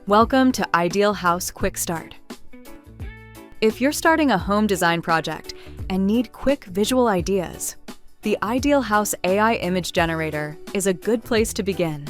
Welcome to Ideal House Quick Start. If you're starting a home design project and need quick visual ideas, the Ideal House AI Image Generator is a good place to begin.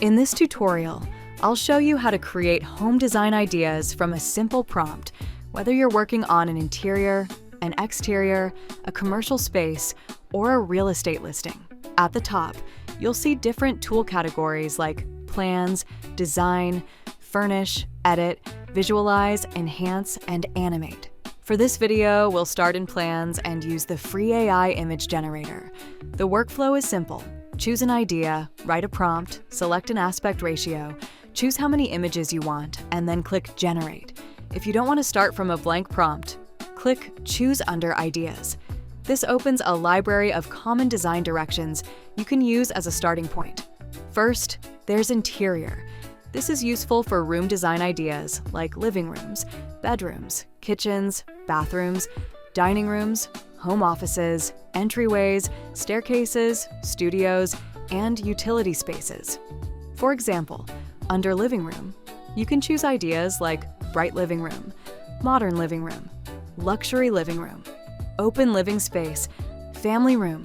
In this tutorial, I'll show you how to create home design ideas from a simple prompt, whether you're working on an interior, an exterior, a commercial space, or a real estate listing. At the top, you'll see different tool categories like plans, design, furnish, edit, visualize, enhance, and animate. For this video, we'll start in plans and use the free AI image generator. The workflow is simple. Choose an idea, write a prompt, select an aspect ratio, choose how many images you want, and then click Generate. If you don't want to start from a blank prompt, click Choose under Ideas. This opens a library of common design directions you can use as a starting point. First, there's interior. This is useful for room design ideas like living rooms, bedrooms, kitchens, bathrooms, dining rooms, home offices, entryways, staircases, studios, and utility spaces. For example, under living room, you can choose ideas like bright living room, modern living room, luxury living room, open living space, family room,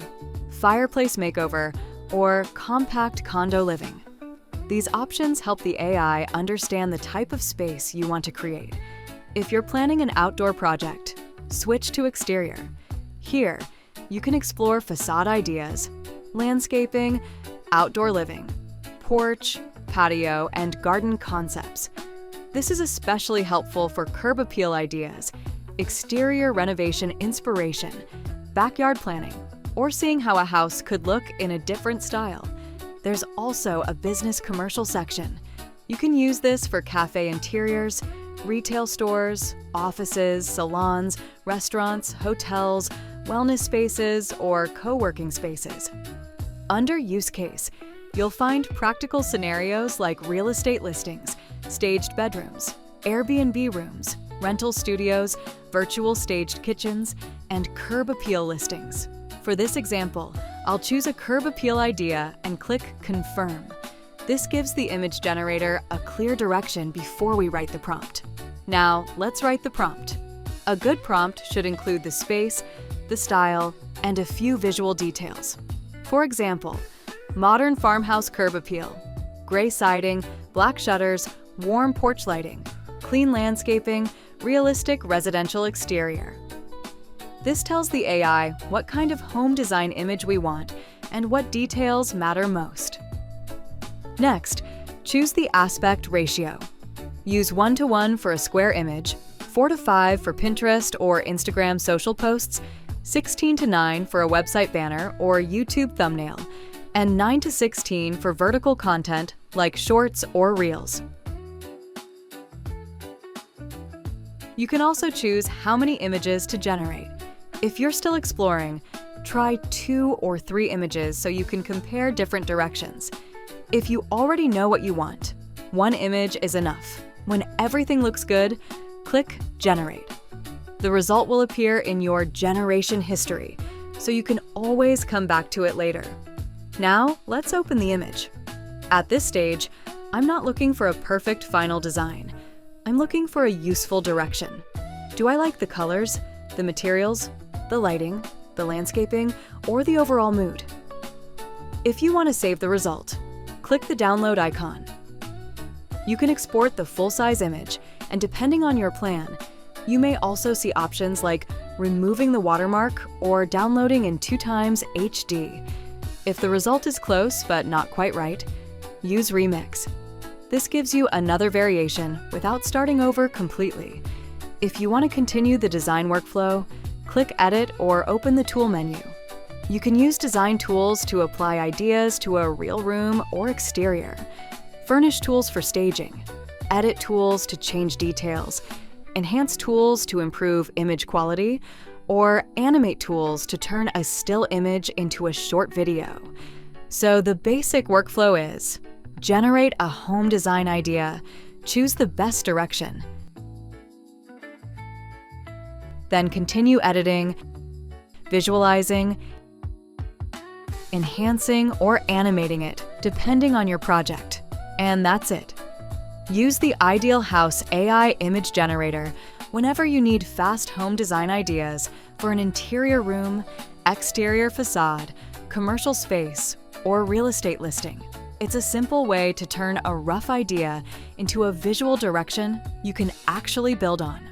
fireplace makeover, or compact condo living. These options help the AI understand the type of space you want to create. If you're planning an outdoor project, switch to exterior. Here, you can explore facade ideas, landscaping, outdoor living, porch, patio, and garden concepts. This is especially helpful for curb appeal ideas, exterior renovation inspiration, backyard planning, or seeing how a house could look in a different style. There's also a business commercial section. You can use this for cafe interiors, retail stores, offices, salons, restaurants, hotels, wellness spaces, or co-working spaces. Under Use Case, you'll find practical scenarios like real estate listings, staged bedrooms, Airbnb rooms, rental studios, virtual staged kitchens, and curb appeal listings. For this example, I'll choose a curb appeal idea and click Confirm. This gives the image generator a clear direction before we write the prompt. Now, let's write the prompt. A good prompt should include the space, the style, and a few visual details. For example, modern farmhouse curb appeal, gray siding, black shutters, warm porch lighting, clean landscaping, realistic residential exterior. This tells the AI what kind of home design image we want and what details matter most. Next, choose the aspect ratio. Use 1:1 for a square image, 4:5 for Pinterest or Instagram social posts, 16:9 for a website banner or YouTube thumbnail, and 9:16 for vertical content like shorts or reels. You can also choose how many images to generate. If you're still exploring, try 2 or 3 images so you can compare different directions. If you already know what you want, 1 image is enough. When everything looks good, click Generate. The result will appear in your generation history, so you can always come back to it later. Now, let's open the image. At this stage, I'm not looking for a perfect final design. I'm looking for a useful direction. Do I like the colors, the materials, the lighting, the landscaping, or the overall mood? If you want to save the result, click the download icon. You can export the full-size image, and depending on your plan, you may also see options like removing the watermark or downloading in 2x HD. If the result is close but not quite right, use Remix. This gives you another variation without starting over completely. If you want to continue the design workflow, click Edit or open the tool menu. You can use design tools to apply ideas to a real room or exterior, furnish tools for staging, edit tools to change details, enhance tools to improve image quality, or animate tools to turn a still image into a short video. So the basic workflow is: generate a home design idea, choose the best direction, then continue editing, visualizing, enhancing, or animating it, depending on your project. And that's it. Use the Ideal House AI image generator whenever you need fast home design ideas for an interior room, exterior facade, commercial space, or real estate listing. It's a simple way to turn a rough idea into a visual direction you can actually build on.